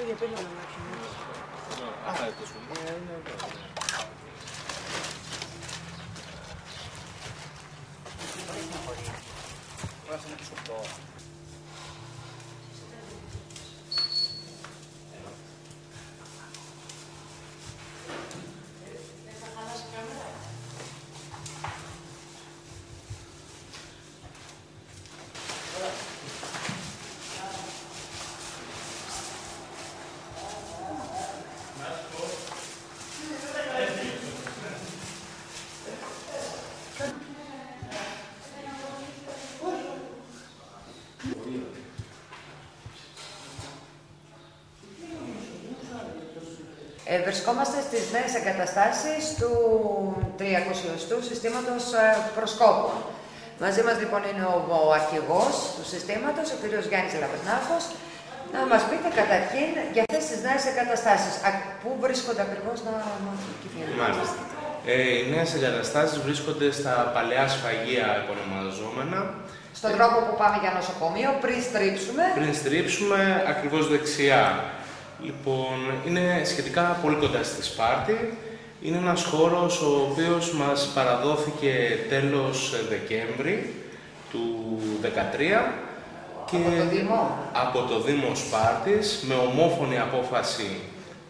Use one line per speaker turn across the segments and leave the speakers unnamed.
για πέντε να μάθει.
Βρισκόμαστε στις νέες εγκαταστάσεις του 300ου συστήματος προσκόπων. Μαζί μας λοιπόν είναι ο αρχηγός του συστήματος, ο κ. Γιάννης Λαπρινάκος. Να μας πείτε καταρχήν για αυτές τις νέες εγκαταστάσεις. Πού βρίσκονται ακριβώς να
Μάλιστα. Οι νέες εγκαταστάσεις βρίσκονται στα παλαιά σφαγεία επωνομαζόμενα.
Στον δρόμο που πάμε για νοσοκομείο, πριν στρίψουμε.
Πριν στρίψουμε, ακριβώς δεξιά. Λοιπόν, είναι σχετικά πολύ κοντά στη Σπάρτη. Είναι ένας χώρος ο οποίος μας παραδόθηκε τέλος Δεκέμβρη του 2013 και από το Δήμο Σπάρτης με ομόφωνη απόφαση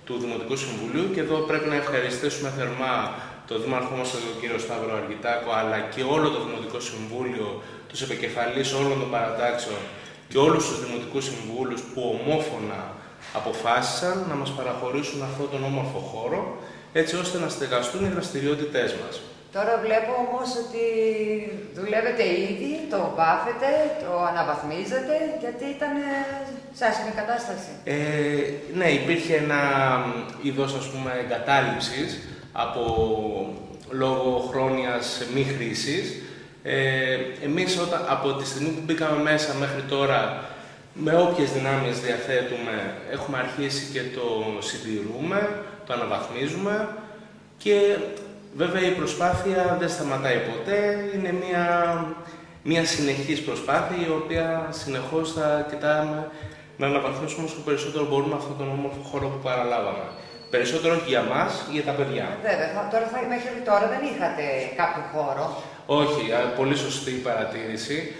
του Δημοτικού Συμβουλίου, και εδώ πρέπει να ευχαριστήσουμε θερμά τον Δήμαρχό μας, τον κύριο Σταύρο Αργητάκο, αλλά και όλο το Δημοτικό Συμβούλιο, τους επικεφαλείς όλων των παρατάξεων και όλους τους Δημοτικούς Συμβούλους που ομόφωνα αποφάσισαν να μας παραχωρήσουν αυτόν τον όμορφο χώρο, έτσι ώστε να στεγαστούν οι δραστηριότητές μας.
Τώρα βλέπω όμως ότι δουλεύετε ήδη, το βάφετε, το αναβαθμίζετε, γιατί ήταν σε άσχημη κατάσταση.
Ναι, υπήρχε ένα είδος, ας πούμε, εγκατάλειψης λόγω χρόνιας μη χρήσης. Εμείς από τη στιγμή που μπήκαμε μέσα μέχρι τώρα, με όποιες δυνάμεις διαθέτουμε, έχουμε αρχίσει και το συντηρούμε, το αναβαθμίζουμε και βέβαια η προσπάθεια δεν σταματάει ποτέ. Είναι μια συνεχής προσπάθεια η οποία συνεχώς θα κοιτάμε να αναβαθμίσουμε όσο περισσότερο μπορούμε αυτόν τον όμορφο χώρο που παραλάβαμε. Περισσότερο όχι για μας, για τα παιδιά.
Βέβαια, μέχρι τώρα δεν είχατε κάποιο χώρο.
Όχι, πολύ σωστή παρατήρηση.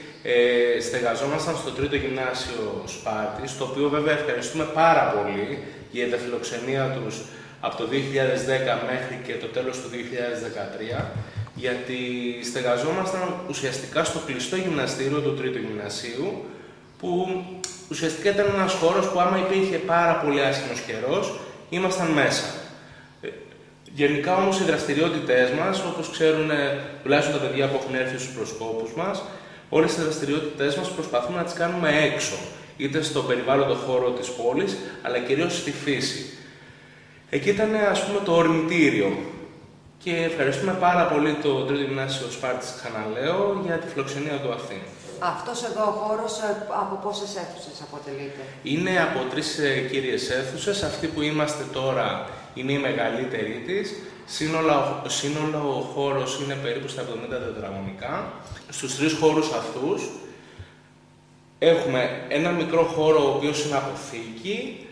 Στεγαζόμασταν στο 3ο Γυμνάσιο Σπάρτης, το οποίο βέβαια ευχαριστούμε πάρα πολύ για την φιλοξενία τους από το 2010 μέχρι και το τέλος του 2013, γιατί στεγαζόμασταν ουσιαστικά στο κλειστό γυμναστήριο του 3ου Γυμνασίου, που ουσιαστικά ήταν ένας χώρος που άμα υπήρχε πάρα πολύ άσχημος καιρός, ήμασταν μέσα. Γενικά όμως οι δραστηριότητές μας, όπως ξέρουν τουλάχιστον τα παιδιά που έχουν έρθει στους προσκόπους μας, όλες τις δραστηριότητές μας προσπαθούμε να τις κάνουμε έξω, είτε στο περιβάλλοντο χώρο της πόλης, αλλά κυρίως στη φύση. Εκεί ήταν, ας πούμε, το ορμητήριο και ευχαριστούμε πάρα πολύ το 3ο Γυμνάσιο Σπάρτης, ξαναλέω, για τη φιλοξενία του αυτή.
Αυτός εδώ ο χώρος από πόσες αίθουσες αποτελείται?
Είναι από 3 κύριες αίθουσες. Αυτή που είμαστε τώρα είναι η μεγαλύτερη της. Σύνολο ο χώρος είναι περίπου στα 70 τετραγωνικά. Στους 3 χώρους αυτούς έχουμε ένα μικρό χώρο ο οποίος είναι αποθήκη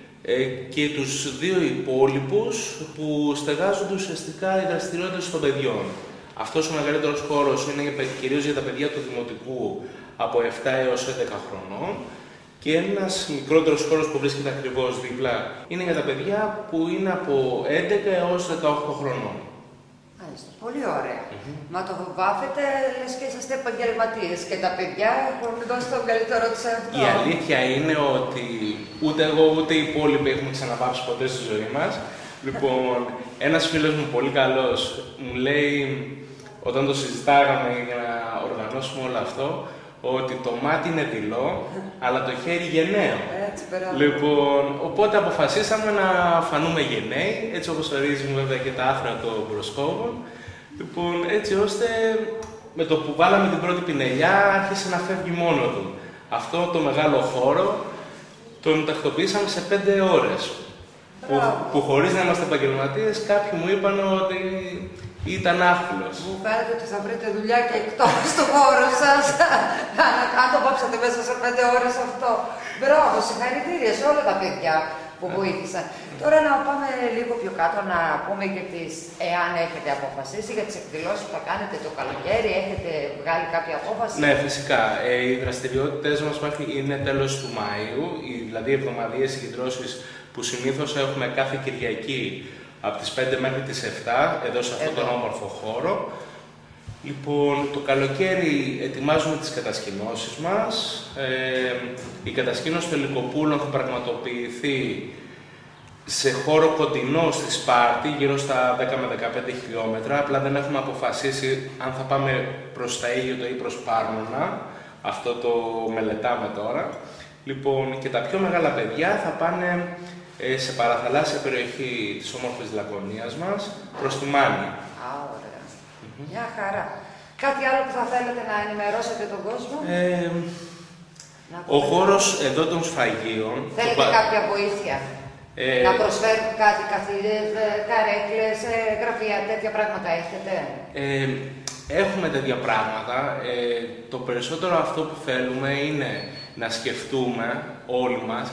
και τους 2 υπόλοιπους που στεγάζονται ουσιαστικά οι δραστηριότητες των παιδιών. Αυτός ο μεγαλύτερος χώρος είναι κυρίως για τα παιδιά του Δημοτικού από 7 έως 11 χρονών και ένας μικρότερος χώρος που βρίσκεται ακριβώς δίπλα είναι για τα παιδιά που είναι από 11 έως 18 χρονών.
Μάλιστα, πολύ ωραία. Μα το βάφετε, λες και είσαστε επαγγελματίες και τα παιδιά έχουν δώσει τον καλύτερο τους εαυτό.
Η αλήθεια είναι ότι ούτε εγώ ούτε οι υπόλοιποι έχουμε ξαναβάψει ποτέ στη ζωή μας. Λοιπόν, ένας φίλος μου πολύ καλός μου λέει, όταν το συζητάγαμε για να οργανώσουμε όλο αυτό, ότι το μάτι είναι δειλό, αλλά το χέρι γενναίο. Λοιπόν, οπότε αποφασίσαμε να φανούμε γενναίοι, έτσι όπως ορίζουν βέβαια και τα άθρα των προσκόπων. Λοιπόν, έτσι ώστε με το που βάλαμε την πρώτη πινελιά άρχισε να φεύγει μόνο του. Αυτό το μεγάλο χώρο τον τακτοποιήσαμε σε 5 ώρες. Που χωρίς να είμαστε επαγγελματίες, κάποιοι μου είπαν ότι ήταν άθλος.
Μου φαίνεται ότι θα βρείτε δουλειά και εκτός του χώρου σας. Αν το βάψατε μέσα σε 5 ώρες αυτό. Μπράβο, συγχαρητήρια σε όλα τα παιδιά που βοήθησαν. Τώρα να πάμε λίγο πιο κάτω, να πούμε για τις, εάν έχετε αποφασίσει για τις εκδηλώσεις που θα κάνετε το καλοκαίρι, έχετε βγάλει κάποια απόφαση?
Ναι, φυσικά. Οι δραστηριότητες μας είναι τέλος του Μαΐου, δηλαδή εβδομαδιαίες συγκεντρώσεις που συνήθως έχουμε κάθε Κυριακή από τις 5 μέχρι τις 7, εδώ σε αυτόν τον όμορφο χώρο. Λοιπόν, το καλοκαίρι ετοιμάζουμε τις κατασκηνώσεις μας. Η κατασκήνωση των Λυκοπούλων θα πραγματοποιηθεί σε χώρο κοντινό στη Σπάρτη, γύρω στα 10 με 15 χιλιόμετρα. Απλά δεν έχουμε αποφασίσει αν θα πάμε προς τα Αίγυπτο ή προς Πάρνονα. Αυτό το μελετάμε τώρα. Λοιπόν, και τα πιο μεγάλα παιδιά θα πάνε σε παραθαλάσσια περιοχή της όμορφης Λακωνίας μας, προς τη Μάνη.
Μια χαρά. Κάτι άλλο που θα θέλετε να ενημερώσετε τον κόσμο?
Ο χώρος εδώ των σφαγείων...
Θέλετε κάποια βοήθεια? Να προσφέρουν κάτι, καρέκλες, γραφεία, τέτοια πράγματα έχετε?
Έχουμε τέτοια πράγματα. Το περισσότερο αυτό που θέλουμε είναι να σκεφτούμε όλοι μας,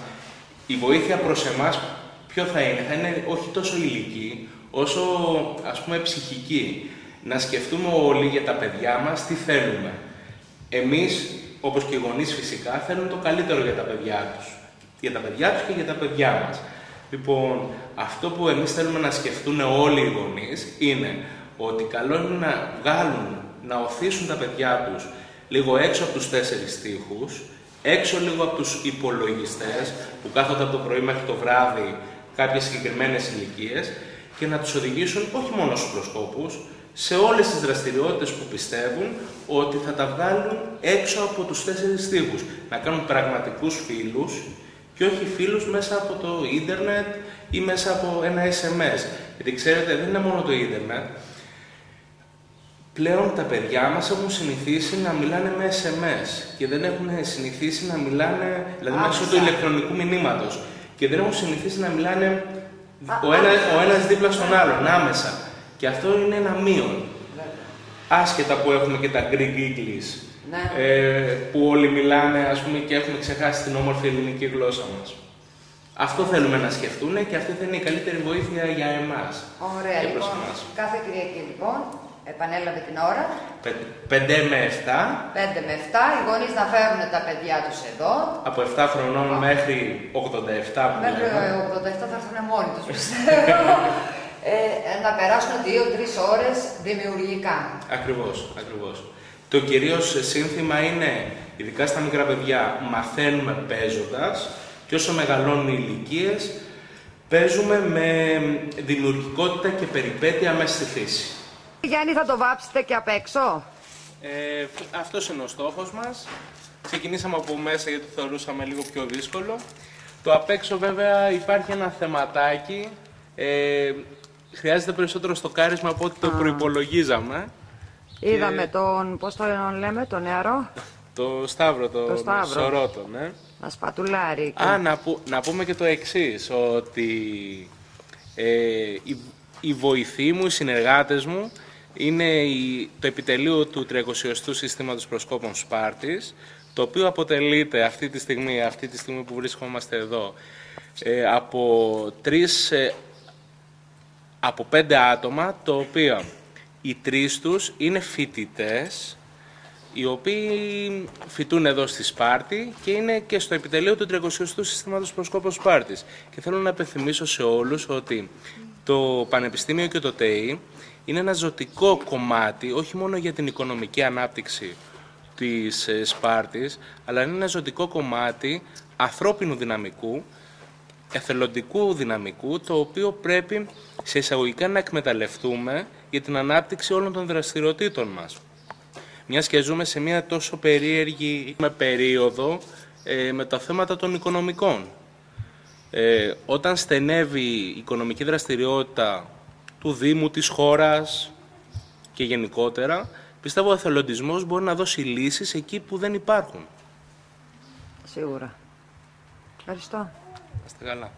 η βοήθεια προς εμάς ποιο θα είναι όχι τόσο υλική, όσο ας πούμε ψυχική. Να σκεφτούμε όλοι για τα παιδιά μας τι θέλουμε. Εμείς, όπως και οι γονείς φυσικά, θέλουν το καλύτερο για τα παιδιά τους. Για τα παιδιά τους και για τα παιδιά μας. Λοιπόν, αυτό που εμείς θέλουμε να σκεφτούν όλοι οι γονείς είναι ότι καλό είναι να βγάλουν, να οθήσουν τα παιδιά τους λίγο έξω από τους 4 τοίχους, έξω λίγο από τους υπολογιστές που κάθονται από το πρωί μέχρι το βράδυ κάποιες συγκεκριμένες ηλικίες και να τους οδηγήσουν όχι μόνο στους προσκόπους, σε όλες τις δραστηριότητες που πιστεύουν ότι θα τα βγάλουν έξω από τους 4 τοίχους. Να κάνουν πραγματικούς φίλους και όχι φίλους μέσα από το ίντερνετ ή μέσα από ένα SMS. Γιατί ξέρετε, δεν είναι μόνο το ίντερνετ. Πλέον τα παιδιά μας έχουν συνηθίσει να μιλάνε με SMS και δεν έχουν συνηθίσει να μιλάνε, δηλαδή μέσω του ηλεκτρονικού μηνύματος. Και δεν έχουν συνηθίσει να μιλάνε ο ένας δίπλα στον άλλον, άμεσα. Και αυτό είναι ένα μείον. Άσχετα που έχουμε και τα Greek English, που όλοι μιλάνε, ας πούμε, και έχουμε ξεχάσει την όμορφη ελληνική γλώσσα μας. Αυτό θέλουμε να σκεφτούν και αυτή θα είναι η καλύτερη βοήθεια για εμάς.
Ωραία, λοιπόν. Κάθε Κυριακή, λοιπόν, επανέλαβε την ώρα.
5 με 7.
5 με 7. Οι γονείς να φέρουν τα παιδιά τους εδώ.
Από 7 χρονών μέχρι 87 που
μέχρι 87 θα έρθουν μόνοι τους, πιστεύω. Να περάσουν 2-3 ώρες δημιουργικά.
Ακριβώς, ακριβώς. Το κυρίως σύνθημα είναι, ειδικά στα μικρά παιδιά, μαθαίνουμε παίζοντας και όσο μεγαλώνουν οι ηλικίες, παίζουμε με δημιουργικότητα και περιπέτεια μέσα στη φύση.
Γιάννη, θα το βάψετε και απ' έξω?
Αυτός είναι ο στόχος μας. Ξεκινήσαμε από μέσα γιατί το θεωρούσαμε λίγο πιο δύσκολο. Το απ' έξω βέβαια υπάρχει ένα θεματάκι. Χρειάζεται περισσότερο στοκάρισμα από ό,τι το προϋπολογίζαμε.
Είδαμε τον, πώς το λέμε, τον νεαρό?
Το Σταύρο, το Σορότο, ναι.
Να σπατουλάρει.
Να πούμε και το εξής, ότι οι βοηθοί μου, οι συνεργάτες μου, είναι το επιτελείο του 30ου Συστήματος Προσκόπων Σπάρτης, το οποίο αποτελείται αυτή τη στιγμή που βρίσκομαστε εδώ, από 5 άτομα, το οποίο οι 3 τους είναι φοιτητές, οι οποίοι φοιτούν εδώ στη Σπάρτη και είναι και στο επιτελείο του 30ου Συστήματος Προσκόπων Σπάρτης. Και θέλω να υπενθυμίσω σε όλους ότι το Πανεπιστήμιο και το ΤΕΙ είναι ένα ζωτικό κομμάτι, όχι μόνο για την οικονομική ανάπτυξη της Σπάρτης, αλλά είναι ένα ζωτικό κομμάτι ανθρώπινου δυναμικού, εθελοντικού δυναμικού, το οποίο πρέπει σε εισαγωγικά να εκμεταλλευτούμε για την ανάπτυξη όλων των δραστηριοτήτων μας. Μιας και ζούμε σε μια τόσο περίεργη περίοδο με τα θέματα των οικονομικών. Όταν στενεύει η οικονομική δραστηριότητα του Δήμου, της χώρας και γενικότερα, πιστεύω ο εθελοντισμός μπορεί να δώσει λύσεις εκεί που δεν υπάρχουν.
Σίγουρα. Ευχαριστώ.
Είστε καλά.